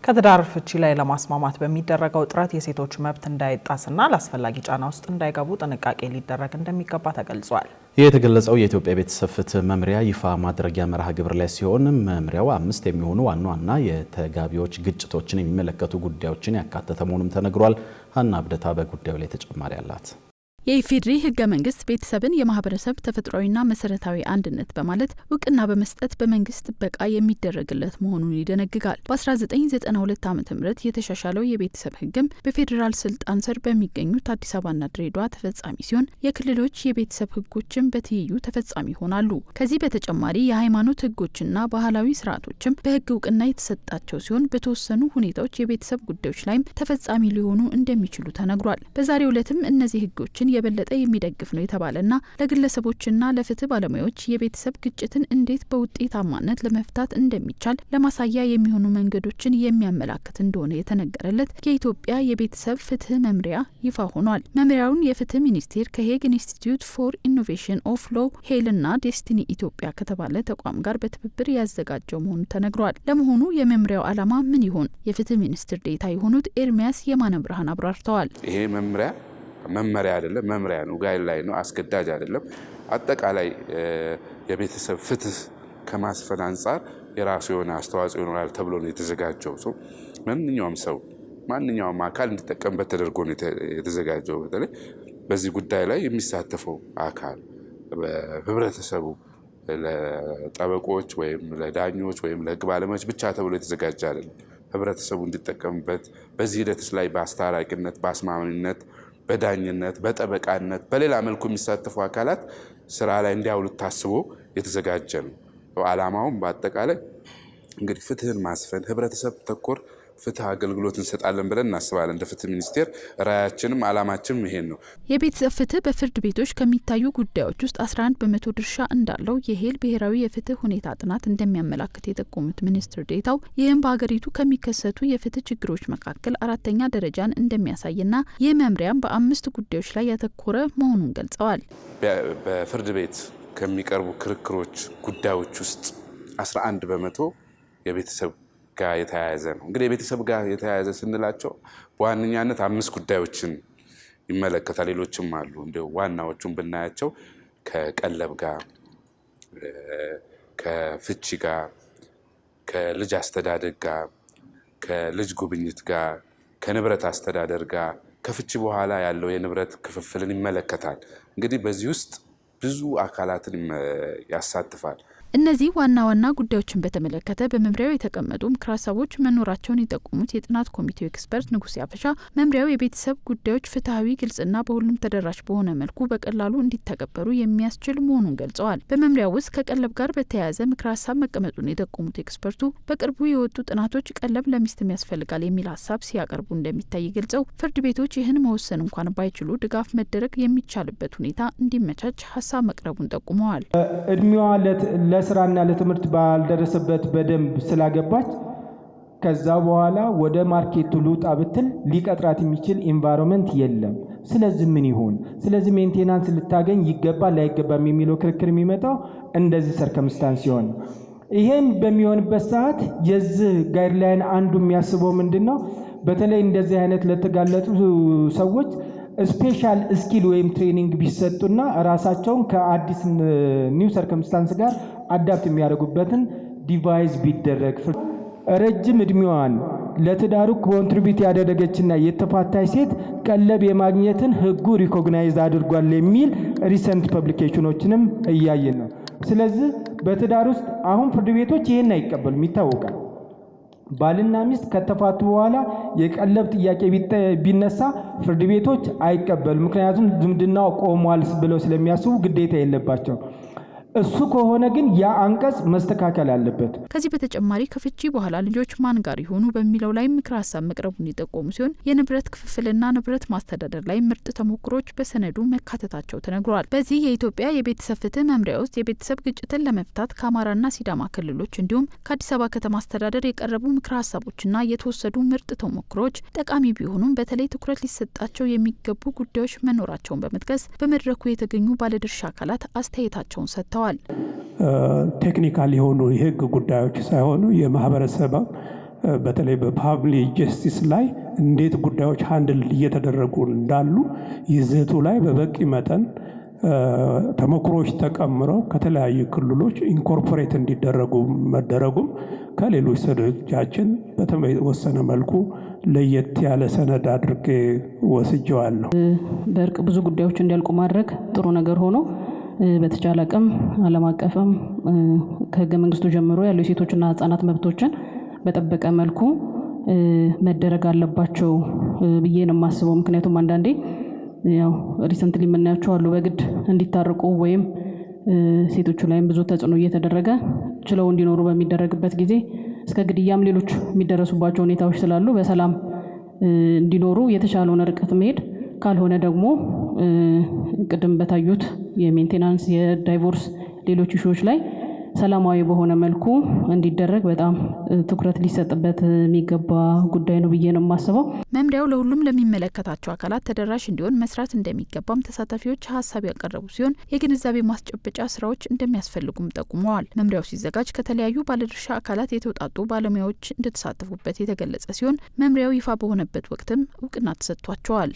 ከትዳር ፍቺ ላይ ለማስማማት በሚደረገው ጥረት የሴቶች መብት እንዳይጣስና ለአስፈላጊ ጫና ውስጥ እንዳይገቡ ጥንቃቄ ሊደረግ እንደሚገባ ተገልጿል። የተገለጸው የኢትዮጵያ ቤተሰብ ፍትህ መምሪያ ይፋ ማድረጊያ መርሃ ግብር ላይ ሲሆን መምሪያው 5 የሚሆኑ ዋና የተጋቢዎች ግጭቶችን የሚመለከቱ ጉዳዮችን ያካተተ መሆኑም ተነግሯል። ሀና አብደታ በጉዳዩ ላይ ተጨማሪ አላት። የኢፌዴሪ ህገ መንግስት ቤተሰብን የማህበረሰብ ተፈጥሯዊና መሰረታዊ አንድነት በማለት እውቅና በመስጠት በመንግስት ጥበቃ የሚደረግለት መሆኑን ይደነግጋል። በ1992 ዓ.ም የተሻሻለው የቤተሰብ ህግም በፌዴራል ስልጣን ስር በሚገኙት አዲስ አበባና ድሬዳዋ ተፈጻሚ ሲሆን የክልሎች የቤተሰብ ህጎችም በትይዩ ተፈጻሚ ይሆናሉ። ከዚህ በተጨማሪ የሃይማኖት ህጎችና ባህላዊ ስርዓቶችም በህግ እውቅና የተሰጣቸው ሲሆን በተወሰኑ ሁኔታዎች የቤተሰብ ጉዳዮች ላይም ተፈጻሚ ሊሆኑ እንደሚችሉ ተነግሯል። በዛሬው ዕለትም እነዚህ ህጎችን የበለጠ የሚደግፍ ነው የተባለና ለግለሰቦችና ለፍትህ ባለሙያዎች የቤተሰብ ግጭትን እንዴት በውጤታማነት ለመፍታት እንደሚቻል ለማሳያ የሚሆኑ መንገዶችን የሚያመላክት እንደሆነ የተነገረለት የኢትዮጵያ የቤተሰብ ፍትህ መምሪያ ይፋ ሆኗል። መምሪያውን የፍትህ ሚኒስቴር ከሄግ ኢንስቲትዩት ፎር ኢኖቬሽን ኦፍ ሎው ሄልና ዴስቲኒ ኢትዮጵያ ከተባለ ተቋም ጋር በትብብር ያዘጋጀው መሆኑ ተነግሯል። ለመሆኑ የመምሪያው ዓላማ ምን ይሆን? የፍትህ ሚኒስትር ዴኤታ የሆኑት ኤርሚያስ የማነ ብርሃን አብራርተዋል። ይሄ መመሪያ አይደለም፣ መምሪያ ነው፣ ጋይድላይን ነው፣ አስገዳጅ አይደለም። አጠቃላይ የቤተሰብ ፍትህ ከማስፈን አንጻር የራሱ የሆነ አስተዋጽኦ ይኖራል ተብሎ ነው የተዘጋጀው። ማንኛውም ሰው ማንኛውም አካል እንዲጠቀምበት ተደርጎ ነው የተዘጋጀው። በተለይ በዚህ ጉዳይ ላይ የሚሳተፈው አካል በህብረተሰቡ ለጠበቆች ወይም ለዳኞች ወይም ለህግ ባለሙያዎች ብቻ ተብሎ የተዘጋጀ አይደለም። ህብረተሰቡ እንዲጠቀምበት በዚህ ሂደት ላይ በአስታራቂነት፣ በአስማማኝነት፣ በዳኝነት፣ በጠበቃነት በሌላ መልኩ የሚሳተፉ አካላት ስራ ላይ እንዲያውሉት ታስቦ የተዘጋጀ ነው። ዓላማውም በአጠቃላይ እንግዲህ ፍትህን ማስፈን፣ ህብረተሰብ ተኮር ፍትህ አገልግሎት እንሰጣለን ብለን እናስባለን። እንደ ፍትህ ሚኒስቴር ራያችንም ዓላማችንም ይሄን ነው። የቤተሰብ ፍትህ በፍርድ ቤቶች ከሚታዩ ጉዳዮች ውስጥ 11% ድርሻ እንዳለው የሄል ብሔራዊ የፍትህ ሁኔታ ጥናት እንደሚያመላክት የጠቆሙት ሚኒስትር ዴኤታው ይህም በሀገሪቱ ከሚከሰቱ የፍትህ ችግሮች መካከል 4ኛ ደረጃን እንደሚያሳይና ይህ መምሪያም በ5 ጉዳዮች ላይ ያተኮረ መሆኑን ገልጸዋል። በፍርድ ቤት ከሚቀርቡ ክርክሮች ጉዳዮች ውስጥ 11% የቤተሰብ ጋር የተያያዘ ነው። እንግዲህ የቤተሰብ ጋር የተያያዘ ስንላቸው በዋነኛነት 5 ጉዳዮችን ይመለከታል። ሌሎችም አሉ። እንደው ዋናዎቹን ብናያቸው ከቀለብ ጋር፣ ከፍቺ ጋር፣ ከልጅ አስተዳደግ ጋር፣ ከልጅ ጉብኝት ጋር፣ ከንብረት አስተዳደር ጋር፣ ከፍቺ በኋላ ያለው የንብረት ክፍፍልን ይመለከታል። እንግዲህ በዚህ ውስጥ ብዙ አካላትን ያሳትፋል። እነዚህ ዋና ጉዳዮችን በተመለከተ በመምሪያው የተቀመጡ ምክረ ሀሳቦች መኖራቸውን የጠቆሙት የጥናት ኮሚቴው ኤክስፐርት ንጉሴ አፈሻ መምሪያው የቤተሰብ ጉዳዮች ፍትሐዊ፣ ግልጽና በሁሉም ተደራሽ በሆነ መልኩ በቀላሉ እንዲተገበሩ የሚያስችል መሆኑን ገልጸዋል። በመምሪያው ውስጥ ከቀለብ ጋር በተያያዘ ምክረ ሀሳብ መቀመጡን የጠቆሙት ኤክስፐርቱ በቅርቡ የወጡ ጥናቶች ቀለብ ለሚስትም ያስፈልጋል የሚል ሀሳብ ሲያቀርቡ እንደሚታይ ገልጸው ፍርድ ቤቶች ይህን መወሰን እንኳን ባይችሉ ድጋፍ መደረግ የሚቻልበት ሁኔታ እንዲመቻች ሀሳብ መቅረቡን ጠቁመዋል። እድሜዋ ለስራና ለትምህርት ባልደረሰበት በደንብ ስላገባች ከዛ በኋላ ወደ ማርኬቱ ልውጣ ብትል ሊቀጥራት የሚችል ኢንቫይሮንመንት የለም። ስለዚህ ምን ይሁን? ስለዚህ ሜንቴናንስ ልታገኝ ይገባል አይገባም የሚለው ክርክር የሚመጣው እንደዚህ ሰርከምስታንስ ሲሆን ይሄን በሚሆንበት ሰዓት የዚህ ጋይድላይን አንዱ የሚያስበው ምንድነው? በተለይ እንደዚህ አይነት ለተጋለጡ ሰዎች ስፔሻል ስኪል ወይም ትሬኒንግ ቢሰጡና ራሳቸውን ከአዲስ ኒው ሰርከምስታንስ ጋር አዳፕት የሚያደርጉበትን ዲቫይስ ቢደረግ ረጅም እድሜዋን ለትዳሩ ኮንትሪቢዩት ያደረገችና የተፋታች ሴት ቀለብ የማግኘትን ህጉ ሪኮግናይዝ አድርጓል የሚል ሪሰንት ፐብሊኬሽኖችንም እያየን ነው። ስለዚህ በትዳር ውስጥ አሁን ፍርድ ቤቶች ይሄን አይቀበሉም፣ ይታወቃል። ባልና ሚስት ከተፋቱ በኋላ የቀለብ ጥያቄ ቢነሳ ፍርድ ቤቶች አይቀበሉም። ምክንያቱም ዝምድናው ቆሟል ብለው ስለሚያስቡ ግዴታ የለባቸው። እሱ ከሆነ ግን ያ አንቀጽ መስተካከል አለበት። ከዚህ በተጨማሪ ከፍቺ በኋላ ልጆች ማን ጋር ይሆኑ በሚለው ላይ ምክረ ሀሳብ መቅረቡን የጠቆሙ ሲሆን የንብረት ክፍፍልና ንብረት ማስተዳደር ላይ ምርጥ ተሞክሮች በሰነዱ መካተታቸው ተነግሯል። በዚህ የኢትዮጵያ የቤተሰብ ፍትህ መምሪያ ውስጥ የቤተሰብ ግጭትን ለመፍታት ከአማራና ሲዳማ ክልሎች እንዲሁም ከአዲስ አበባ ከተማ አስተዳደር የቀረቡ ምክረ ሀሳቦችና የተወሰዱ ምርጥ ተሞክሮች ጠቃሚ ቢሆኑም በተለይ ትኩረት ሊሰጣቸው የሚገቡ ጉዳዮች መኖራቸውን በመጥቀስ በመድረኩ የተገኙ ባለድርሻ አካላት አስተያየታቸውን ሰጥተዋል። ቴክኒካል የሆኑ የህግ ጉዳዮች ሳይሆኑ የማህበረሰብ በተለይ በፓብሊክ ጀስቲስ ላይ እንዴት ጉዳዮች ሃንድል እየተደረጉ እንዳሉ ይዘቱ ላይ በበቂ መጠን ተሞክሮች ተቀምረው ከተለያዩ ክልሎች ኢንኮርፖሬት እንዲደረጉ መደረጉም ከሌሎች ሰነዶቻችን በተወሰነ መልኩ ለየት ያለ ሰነድ አድርጌ ወስጄዋለሁ። በእርቅ ብዙ ጉዳዮች እንዲያልቁ ማድረግ ጥሩ ነገር ሆኖ በተቻለ አቅም ዓለም አቀፍም ከህገ መንግስቱ ጀምሮ ያሉ የሴቶችና ህጻናት መብቶችን በጠበቀ መልኩ መደረግ አለባቸው ብዬ ነው የማስበው። ምክንያቱም አንዳንዴ ያው ሪሰንትሊ የምናያቸው አሉ በግድ እንዲታረቁ ወይም ሴቶቹ ላይም ብዙ ተጽዕኖ እየተደረገ ችለው እንዲኖሩ በሚደረግበት ጊዜ እስከ ግድያም ሌሎች የሚደረሱባቸው ሁኔታዎች ስላሉ በሰላም እንዲኖሩ የተሻለውን ርቀት መሄድ ካልሆነ ደግሞ ቅድም በታዩት የሜንቴናንስ የዳይቮርስ ሌሎች ኢሹዎች ላይ ሰላማዊ በሆነ መልኩ እንዲደረግ በጣም ትኩረት ሊሰጥበት የሚገባ ጉዳይ ነው ብዬ ነው የማስበው። መምሪያው ለሁሉም ለሚመለከታቸው አካላት ተደራሽ እንዲሆን መስራት እንደሚገባም ተሳታፊዎች ሀሳብ ያቀረቡ ሲሆን የግንዛቤ ማስጨበጫ ስራዎች እንደሚያስፈልጉም ጠቁመዋል። መምሪያው ሲዘጋጅ ከተለያዩ ባለድርሻ አካላት የተውጣጡ ባለሙያዎች እንደተሳተፉበት የተገለጸ ሲሆን መምሪያው ይፋ በሆነበት ወቅትም እውቅና ተሰጥቷቸዋል።